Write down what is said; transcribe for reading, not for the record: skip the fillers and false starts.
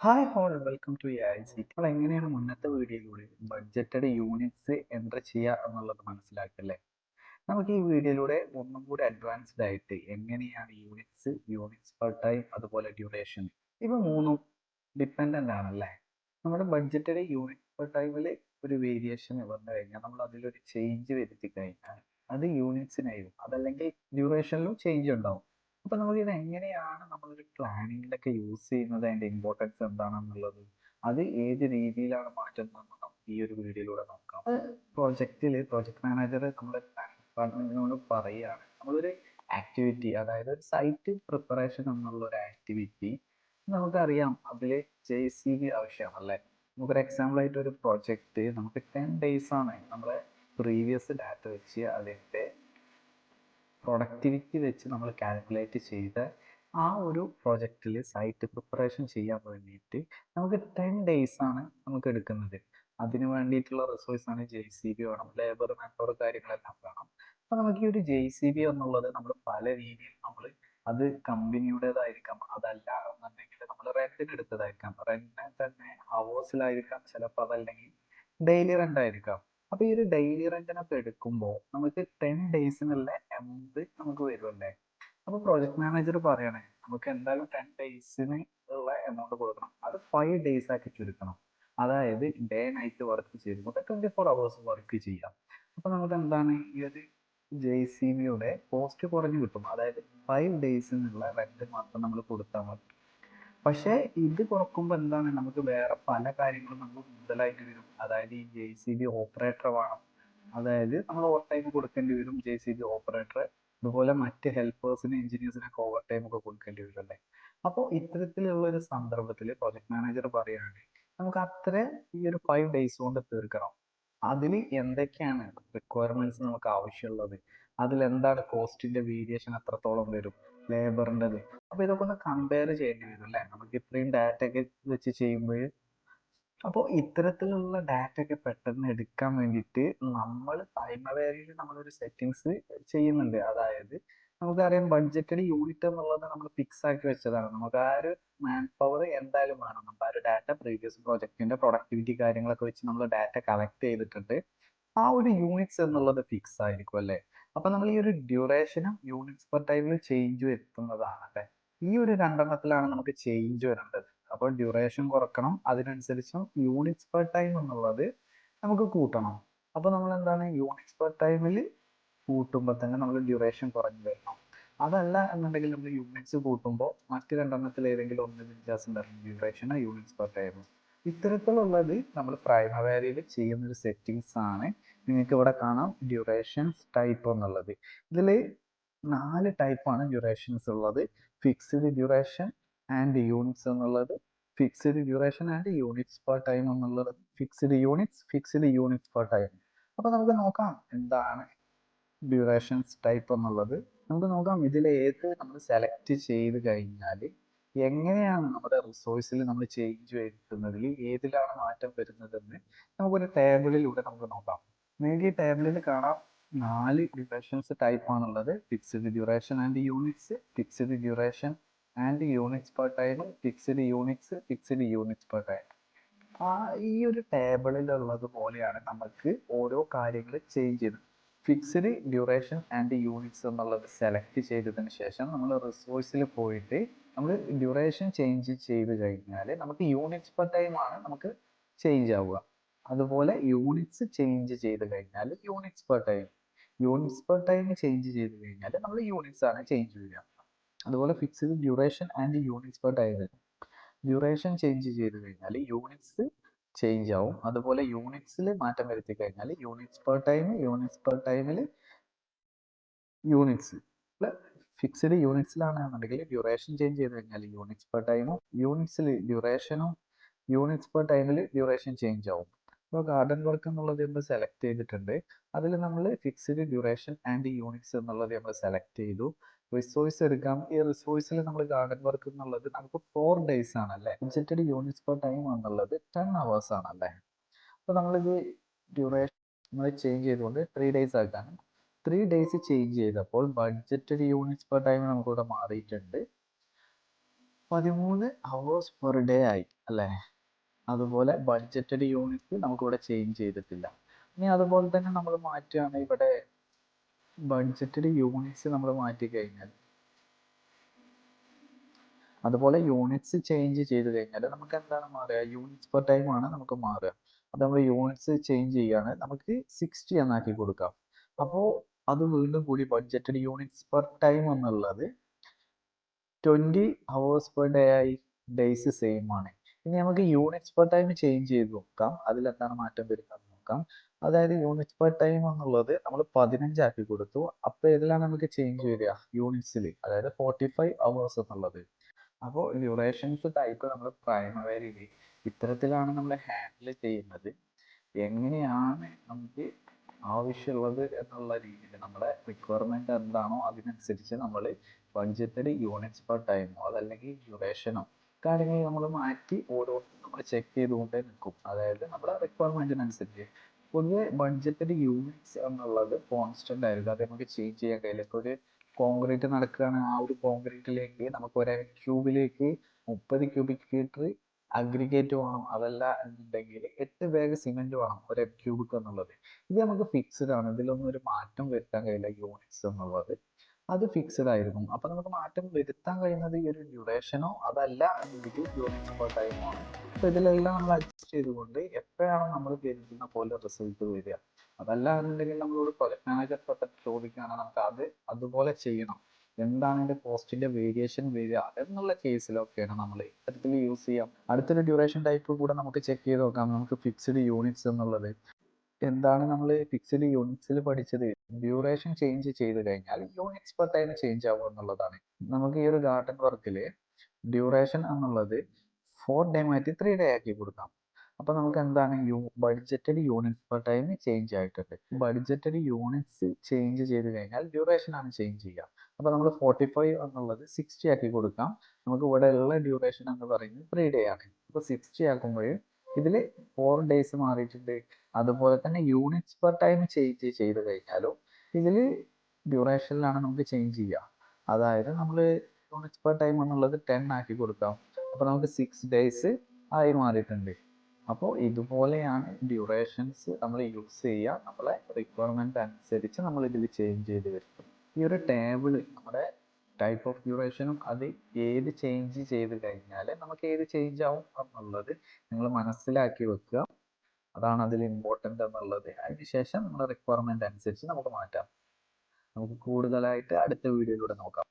Hi all welcome to AIC. നമ്മൾ എങ്ങനെയാണ് മുന്നത്തെ വീഡിയോയിലൂടെ ബഡ്ജറ്റഡ് യൂണിറ്റ്സ് എൻ്റർ ചെയ്യുക എന്നുള്ളത് മനസ്സിലാക്കല്ലേ. നമുക്ക് ഈ വീഡിയോയിലൂടെ ഒന്നും കൂടി അഡ്വാൻസ്ഡ് ആയിട്ട് എങ്ങനെയാണ് യൂണിറ്റ്സ് പെർ ടൈം അതുപോലെ ഡ്യൂറേഷൻ ഇവ മൂന്നും ഡിപ്പെൻഡൻ്റ് ആണല്ലേ. നമ്മുടെ ബഡ്ജറ്റഡ് യൂണിറ്റ് പെർ ടൈമിൽ ഒരു വേരിയേഷൻ വന്നു കഴിഞ്ഞാൽ നമ്മൾ അതിലൊരു ചേഞ്ച് വരുത്തി കഴിഞ്ഞാൽ അത് യൂണിറ്റ്സിനായിരിക്കും, അതല്ലെങ്കിൽ ഡ്യൂറേഷനിലും ചേഞ്ച് ഉണ്ടാവും. അപ്പൊ നമുക്ക് ഇത് എങ്ങനെയാണ് നമ്മളൊരു പ്ലാനിങ്ങിലൊക്കെ യൂസ് ചെയ്യുന്നത്, അതിന്റെ ഇമ്പോർട്ടൻസ് എന്താണെന്നുള്ളത്, അത് ഏത് രീതിയിലാണ് മാറ്റുന്നത് നമുക്ക് ഈ ഒരു വീഡിയോയിലൂടെ നോക്കാം. പ്രോജക്റ്റ് മാനേജർ നമ്മുടെ ഡിപ്പാർട്ട്മെന്റിനോട് പറയുകയാണ്, നമ്മളൊരു ആക്ടിവിറ്റി, അതായത് ഒരു സൈറ്റ് പ്രിപ്പറേഷൻ എന്നുള്ള ഒരു ആക്ടിവിറ്റി നമുക്കറിയാം, അതിൽ JCB ആവശ്യമാണല്ലേ. നമുക്കൊരു എക്സാമ്പിൾ ആയിട്ട് ഒരു പ്രോജക്റ്റ് നമുക്ക് 10 days ആണ് നമ്മളെ പ്രീവിയസ് ഡാറ്റ വെച്ച് അതിൻ്റെ പ്രൊഡക്ടിവിറ്റി വെച്ച് നമ്മൾ കാൽക്കുലേറ്റ് ചെയ്ത് ആ ഒരു പ്രൊജക്റ്റിൽ സൈറ്റ് പ്രിപ്പറേഷൻ ചെയ്യാൻ വേണ്ടിയിട്ട് നമുക്ക് 10 days ആണ് നമുക്ക് എടുക്കുന്നത്. അതിന് വേണ്ടിയിട്ടുള്ള റിസോഴ്സാണ് JCB വേണം, ലേബർ മാൻപവർ കാര്യങ്ങളെല്ലാം വേണം. അപ്പോൾ നമുക്ക് ഈ ഒരു JCB എന്നുള്ളത് നമ്മൾ പല രീതിയിൽ നമ്മൾ അത് കമ്പനിയുടേതായിരിക്കാം, അതല്ല എന്നുണ്ടെങ്കിൽ നമ്മൾ റെന്റിന് എടുത്തതായിരിക്കാം, റെന്റിന് തന്നെ ഹവേഴ്സിലായിരിക്കാം, ചിലപ്പോൾ അതല്ലെങ്കിൽ ഡെയിലി റെന്റ് ആയിരിക്കാം. അപ്പൊ ഈ ഒരു ഡെയിലി റെന്റിനൊക്കെ എടുക്കുമ്പോൾ നമുക്ക് 10 daysനുള്ള എമൗണ്ട് നമുക്ക് വരുമല്ലേ. അപ്പൊ പ്രോജക്ട് മാനേജർ പറയണേ, നമുക്ക് എന്തായാലും 10 daysന് ഉള്ള എമൗണ്ട് കൊടുക്കണം, അത് 5 days ആക്കി ചുരുക്കണം. അതായത് ഡേ നൈറ്റ് വർക്ക് ചെയ്യുമ്പോൾ 24 hours വർക്ക് ചെയ്യാം. അപ്പൊ നമുക്ക് എന്താണ് ഈ ഒരു JCBയുടെ കോസ്റ്റ് കുറഞ്ഞു കിട്ടും. അതായത് 5 daysനുള്ള റെന്റ് മാത്രം നമ്മൾ കൊടുത്താൽ മതി. പക്ഷേ ഇത് കുറക്കുമ്പോൾ എന്താണ്, നമുക്ക് വേറെ പല കാര്യങ്ങളും നമുക്ക് കൂടുതലായിട്ട് വരും. അതായത് ഈ JCB ഓപ്പറേറ്റർ വേണം, അതായത് നമ്മൾ ഓവർ ടൈം കൊടുക്കേണ്ടി വരും. JCB ഓപ്പറേറ്റർ, അതുപോലെ മറ്റ് ഹെൽപ്പേഴ്സിന് എഞ്ചിനീയേഴ്സിനൊക്കെ ഓവർ ടൈം ഒക്കെ കൊടുക്കേണ്ടി വരും അല്ലേ. അപ്പോൾ ഇത്തരത്തിലുള്ള ഒരു സന്ദർഭത്തിൽ പ്രൊജക്ട് മാനേജർ പറയുകയാണ്, നമുക്ക് അത്ര ഈ ഒരു 5 days കൊണ്ട് തീർക്കണം. അതിൽ എന്തൊക്കെയാണ് റിക്വയർമെന്റ്സ് നമുക്ക് ആവശ്യമുള്ളത്, അതിൽ എന്താണ് കോസ്റ്റിന്റെ വേരിയേഷൻ എത്രത്തോളം വരും, ലേബറിൻ്റെത്. അപ്പോൾ ഇതൊക്കെ ഒന്ന് കമ്പയർ ചെയ്യേണ്ടി വരും അല്ലേ, നമുക്ക് ഇത്രയും ഡാറ്റ ഒക്കെ വെച്ച് ചെയ്യുമ്പോൾ. അപ്പോൾ ഇത്തരത്തിലുള്ള ഡാറ്റ ഒക്കെ പെട്ടെന്ന് എടുക്കാൻ വേണ്ടിയിട്ട് നമ്മൾ പ്രൈമറിയിൽ നമ്മളൊരു സെറ്റിങ്സ് ചെയ്യുന്നുണ്ട്. അതായത് നമുക്കറിയാം, ബഡ്ജറ്റഡ് യൂണിറ്റ് എന്നുള്ളത് നമ്മൾ ഫിക്സ് ആക്കി വെച്ചതാണ്. നമുക്ക് ആ ഒരു മാൻ പവർ എന്തായാലും വേണം. നമ്മൾ ആ ഒരു ഡാറ്റ പ്രീവിയസ് പ്രോജക്റ്റിന്റെ പ്രൊഡക്ടിവിറ്റി കാര്യങ്ങളൊക്കെ വെച്ച് നമ്മൾ ഡാറ്റ കളക്ട് ചെയ്തിട്ടുണ്ട്. ആ ഒരു യൂണിറ്റ്സ് എന്നുള്ളത് ഫിക്സ് ആയിരിക്കും അല്ലേ. അപ്പൊ നമ്മൾ ഈ ഒരു ഡ്യൂറേഷനും യൂണിറ്റ്സ് പെർ ടൈമിൽ ചേഞ്ച് വരുത്തുന്നതാണ് അല്ലേ. ഈ ഒരു രണ്ടെണ്ണത്തിലാണ് നമുക്ക് ചേഞ്ച് വരേണ്ടത്. അപ്പോൾ ഡ്യൂറേഷൻ കുറക്കണം, അതിനനുസരിച്ചും യൂണിറ്റ്സ് പെർ ടൈം എന്നുള്ളത് നമുക്ക് കൂട്ടണം. അപ്പോൾ നമ്മൾ എന്താണ്, യൂണിറ്റ്സ് പെർ ടൈമിൽ കൂട്ടുമ്പോൾ തന്നെ നമ്മൾ ഡ്യൂറേഷൻ കുറഞ്ഞു വരണം. അതല്ല എന്നുണ്ടെങ്കിൽ നമ്മൾ യൂണിറ്റ്സ് കൂട്ടുമ്പോൾ മറ്റ് രണ്ടെണ്ണത്തിൽ ഏതെങ്കിലും ഒന്ന് വ്യത്യാസം ഉണ്ടായിരുന്നു, ഡ്യൂറേഷനോ യൂണിറ്റ്സ് പെർ ടൈമോ. ഇത്തരത്തിലുള്ളത് നമ്മൾ പ്രൈമറിയിൽ ചെയ്യുന്ന ഒരു സെറ്റിങ്സ് ആണ്. നിങ്ങൾക്ക് ഇവിടെ കാണാം ഡ്യൂറേഷൻസ് ടൈപ്പ് എന്നുള്ളത്. ഇതിൽ 4 ടൈപ്പാണ് ഡ്യൂറേഷൻസ് ഉള്ളത്. ഫിക്സ്ഡ് ഡ്യൂറേഷൻ ആൻഡ് യൂണിറ്റ്സ് എന്നുള്ളത്, fixed duration and units per time എന്നുള്ളത്, ഫിക്സ്ഡ് യൂണിറ്റ്സ് പെർ ടൈം. അപ്പോൾ നമുക്ക് നോക്കാം എന്താണ് ഡ്യൂറേഷൻസ് ടൈപ്പ് എന്നുള്ളത്. നമുക്ക് നോക്കാം ഇതിൽ ഏത് നമ്മൾ സെലക്ട് ചെയ്ത് കഴിഞ്ഞാൽ എങ്ങനെയാണ് നമ്മുടെ റിസോഴ്സിൽ നമ്മൾ ചേഞ്ച് വരുത്തുന്നതിൽ ഏതിലാണ് മാറ്റം വരുന്നതെന്ന് നമുക്കൊരു ടേബിളിലൂടെ നമുക്ക് നോക്കാം. നിങ്ങൾക്ക് ഈ ടേബിളിൽ കാണാം 4 ഡ്യൂറേഷൻസ് ടൈപ്പ് ആണുള്ളത്: fixed duration and units, fixed duration and units per time, fixed units, fixed units per time. ഈ ഒരു ടേബിളിലുള്ളത് പോലെയാണ് നമുക്ക് ഓരോ കാര്യങ്ങൾ ചേഞ്ച് ചെയ്ത്. ഫിക്സ്ഡ് ഡ്യൂറേഷൻ ആൻഡ് യൂണിറ്റ്സ് എന്നുള്ളത് സെലക്ട് ചെയ്തതിന് ശേഷം നമ്മൾ റിസോഴ്സിൽ പോയിട്ട് നമ്മൾ ഡ്യൂറേഷൻ ചേഞ്ച് ചെയ്ത് കഴിഞ്ഞാൽ നമുക്ക് യൂണിറ്റ്സ് പെർ ടൈം ആണ് നമുക്ക് ചേഞ്ച് ആവുക. അതുപോലെ യൂണിറ്റ്സ് ചേഞ്ച് ചെയ്ത് കഴിഞ്ഞാൽ units per time, units per time change ചെയ്ത് കഴിഞ്ഞാൽ നമ്മൾ യൂണിറ്റ്സ് ആണ് ചേഞ്ച് ചെയ്യുക. അതുപോലെ fixed duration and units per time, duration change ചെയ്ത് കഴിഞ്ഞാൽ യൂണിറ്റ്സ് ചേഞ്ച് ആവും. അതുപോലെ യൂണിറ്റ്സിൽ മാറ്റം വരുത്തി കഴിഞ്ഞാൽ units per time, units per ടൈമിൽ യൂണിറ്റ്സ്. ഫിക്സ്ഡ് യൂണിറ്റ്സിലാണെന്നുണ്ടെങ്കിൽ ഡ്യൂറേഷൻ ചേഞ്ച് ചെയ്ത് കഴിഞ്ഞാൽ യൂണിറ്റ്സ് പെർ ടൈമും, യൂണിറ്റ്സിൽ ഡ്യൂറേഷനും, യൂണിറ്റ്സ് പെർ ടൈമിൽ ഡ്യൂറേഷൻ ചേഞ്ച് ആവും. ഇപ്പോൾ ഗാർഡൻ വർക്ക് എന്നുള്ളത് നമ്മൾ സെലക്ട് ചെയ്തിട്ടുണ്ട്. അതിൽ നമ്മൾ ഫിക്സ്ഡ് ഡ്യൂറേഷൻ ആൻഡ് യൂണിറ്റ്സ് എന്നുള്ളത് നമ്മൾ സെലക്ട് ചെയ്തു. റിസോഴ്സ് എടുക്കാം. ഈ റിസോഴ്സിൽ നമ്മൾ ഗാർഡൻ വർക്ക് എന്നുള്ളത് നമുക്ക് 4 days ആണല്ലേ. ബഡ്ജറ്റഡ് യൂണിറ്റ്സ് പെർ ടൈം എന്നുള്ളത് 10 hours ആണല്ലേ. അപ്പോൾ നമ്മളിത് ഡ്യൂറേഷൻ നമ്മൾ ചേഞ്ച് ചെയ്തുകൊണ്ട് 3 days ആക്കാണ്. 3 days ചേഞ്ച് ചെയ്തപ്പോൾ ബഡ്ജറ്റഡ് യൂണിറ്റ്സ് പെർ ടൈം നമുക്കിവിടെ മാറിയിട്ടുണ്ട് 13 ഹവേഴ്സ് പെർ ഡേ ആയി അല്ലേ? അതുപോലെ ബഡ്ജറ്റഡ് യൂണിറ്റ് നമുക്കിവിടെ ചേഞ്ച് ചെയ്തിട്ടില്ല. ഇനി അതുപോലെ തന്നെ നമ്മൾ മാറ്റുകയാണ് ഇവിടെ ബഡ്ജറ്റഡ് യൂണിറ്റ്സ് നമ്മൾ മാറ്റി കഴിഞ്ഞാൽ, അതുപോലെ യൂണിറ്റ്സ് ചേഞ്ച് ചെയ്ത് കഴിഞ്ഞാൽ നമുക്ക് എന്താണ് മാറുക? യൂണിറ്റ്സ് പെർ ടൈം ആണ് നമുക്ക് മാറുക. അത് നമ്മൾ യൂണിറ്റ്സ് ചേഞ്ച് ചെയ്യാണ്, നമുക്ക് 60 എന്നാക്കി കൊടുക്കാം. അപ്പോൾ അത് വീണ്ടും കൂടി ബഡ്ജറ്റഡ് യൂണിറ്റ്സ് പെർ ടൈം എന്നുള്ളത് 20 ഹവേഴ്സ് പെർ ഡേ ആയി, ഡേയ്സ് സെയിം ആണ്. ഇനി നമുക്ക് യൂണിറ്റ്സ് പെർ ടൈം ചേഞ്ച് ചെയ്ത് നോക്കാം, അതിലെന്താണ് മാറ്റം വരുന്നത് നോക്കാം. അതായത് യൂണിറ്റ്സ് പെർ ടൈം എന്നുള്ളത് നമ്മൾ 15 ആക്കി കൊടുത്തു. അപ്പോൾ ഇതിലാണ് നമുക്ക് ചേഞ്ച് വരിക? യൂണിറ്റ്സിൽ, അതായത് 45 ഹവേഴ്സ് എന്നുള്ളത്. അപ്പോൾ ഡ്യൂറേഷൻസ് ടൈപ്പ് നമ്മൾ പ്രൈമറിയിൽ ഇത്തരത്തിലാണ് നമ്മൾ ഹാൻഡിൽ ചെയ്യുന്നത്. എങ്ങനെയാണ് നമുക്ക് ആവശ്യമുള്ളത് എന്നുള്ള രീതിയിൽ നമ്മുടെ റിക്വയർമെൻറ്റ് എന്താണോ അതിനനുസരിച്ച് നമ്മൾ ബഡ്ജറ്റഡ് യൂണിറ്റ്സ് പെർ ടൈമോ അതല്ലെങ്കിൽ ഡ്യൂറേഷനോ കാര്യങ്ങൾ നമ്മൾ മാറ്റി ഓരോന്നും നമ്മൾ ചെക്ക് ചെയ്തുകൊണ്ടേ നിൽക്കും. അതായത് നമ്മുടെ റിക്വയർമെൻറ്റിനനുസരിച്ച്. പൊതുവെ ബഡ്ജറ്റഡ് യൂണിറ്റ്സ് എന്നുള്ളത് കോൺസ്റ്റൻ്റ് ആയിരിക്കും, അത് നമുക്ക് ചേഞ്ച് ചെയ്യാൻ കഴിയില്ല. ഇപ്പോൾ ഒരു കോൺക്രീറ്റ് നടക്കുകയാണ്, ആ ഒരു കോൺക്രീറ്റിലേക്ക് നമുക്ക് ഒരു ക്യൂബിലേക്ക് 30 ക്യൂബിക് മീറ്റർ അഗ്രിഗേറ്റ് വേണം, അതല്ല എന്നുണ്ടെങ്കിൽ 8 ബാഗ് സിമെന്റ് വേണം ഒരു ക്യൂബിക് എന്നുള്ളത്. ഇത് നമുക്ക് ഫിക്സ്ഡ് ആണ്, ഇതിലൊന്നും ഒരു മാറ്റം വരുത്താൻ കഴിയില്ല. യൂണിറ്റ്സ് എന്നുള്ളത് അത് ഫിക്സ്ഡ് ആയിരിക്കും. അപ്പൊ നമുക്ക് മാറ്റം വരുത്താൻ കഴിയുന്നത് ഈ ഒരു ഡ്യൂറേഷനോ അതല്ല എന്നുണ്ടെങ്കിൽ യൂണിറ്റ്സ് പെർ ടൈമോ ആണ്. അപ്പൊ ഇതിലെല്ലാം നമ്മൾ അഡ്ജസ്റ്റ് ചെയ്തുകൊണ്ട് എപ്പോഴാണ് നമ്മൾ കരുതുന്ന പോലെ റിസൾട്ട് വരിക, അതല്ല എന്നുണ്ടെങ്കിൽ നമ്മളോട് പ്രൊജക്ട് മാനേജർ പെട്ടെന്ന് ചോദിക്കുകയാണ്, നമുക്ക് അതുപോലെ ചെയ്യണം, എന്താണ് ഇതിന്റെ കോസ്റ്റിന്റെ വേരിയേഷൻ വരിക എന്നുള്ള കേസിലൊക്കെയാണ് നമ്മൾ ഇത്തരത്തിൽ യൂസ് ചെയ്യാം. അടുത്തൊരു ഡ്യൂറേഷൻ ടൈപ്പ് കൂടെ നമുക്ക് ചെക്ക് ചെയ്ത് നോക്കാം. നമുക്ക് ഫിക്സ്ഡ് യൂണിറ്റ്സ് എന്നുള്ളത് എന്താണ്, നമ്മൾ ഫിക്സ്ഡ് യൂണിറ്റ്സിൽ പഠിച്ചത് ഡ്യൂറേഷൻ ചേഞ്ച് ചെയ്ത് കഴിഞ്ഞാൽ യൂണിറ്റ്സ് പെർ ടൈം ചേഞ്ച് ആവും എന്നുള്ളതാണ്. നമുക്ക് ഈ ഒരു ഗാർഡൻ വർക്കിൽ ഡ്യൂറേഷൻ എന്നുള്ളത് 4 ഡേ മാറ്റി 3 ഡേ ആക്കി കൊടുക്കാം. അപ്പോൾ നമുക്ക് എന്താണ് budgeted units per time change ആയിട്ടുണ്ട്. ബഡ്ജറ്റഡ് യൂണിറ്റ്സ് ചേഞ്ച് ചെയ്ത് കഴിഞ്ഞാൽ ഡ്യൂറേഷൻ ആണ് ചേഞ്ച് ചെയ്യുക. അപ്പോൾ നമ്മൾ 45 എന്നുള്ളത് 60 ആക്കി കൊടുക്കാം. നമുക്ക് ഇവിടെ ഉള്ള ഡ്യൂറേഷൻ എന്ന് പറയുന്നത് 3 ഡേ ആണ്. അപ്പോൾ 60 ആക്കുമ്പോൾ ഇതിൽ 4 ഡേയ്സ് മാറിയിട്ടുണ്ട്. അതുപോലെ തന്നെ യൂണിറ്റ്സ് പെർ ടൈം ചേഞ്ച് ചെയ്ത് കഴിഞ്ഞാലും ഇതിൽ ഡ്യൂറേഷനിലാണ് നമുക്ക് ചേഞ്ച് ചെയ്യുക. അതായത് നമ്മൾ യൂണിറ്റ്സ് പെർ ടൈം എന്നുള്ളത് 10 ആക്കി കൊടുക്കാം. അപ്പോൾ നമുക്ക് 6 ഡേയ്സ് ആയി മാറിയിട്ടുണ്ട്. അപ്പോൾ ഇതുപോലെയാണ് ഡ്യൂറേഷൻസ് നമ്മൾ യൂസ് ചെയ്യുക. നമ്മളെ റിക്വയർമെൻറ്റ് അനുസരിച്ച് നമ്മൾ ഇതിൽ ചേഞ്ച് ചെയ്ത് വരും. ഈ ഒരു ടേബിൾ നമ്മുടെ ടൈപ്പ് ഓഫ് ഡ്യൂറേഷനും അത് ഏത് ചേഞ്ച് ചെയ്ത് കഴിഞ്ഞാൽ നമുക്ക് ഏത് ചേഞ്ച് ആവും എന്നുള്ളത് നിങ്ങൾ മനസ്സിലാക്കി വെക്കുക. അതാണ് അതിൽ ഇമ്പോർട്ടൻ്റ് എന്നുള്ളത്. അതിനുശേഷം നമ്മുടെ റിക്വയർമെൻറ്റ് അനുസരിച്ച് നമുക്ക് മാറ്റാം. നമുക്ക് കൂടുതലായിട്ട് അടുത്ത വീഡിയോയിലൂടെ നോക്കാം.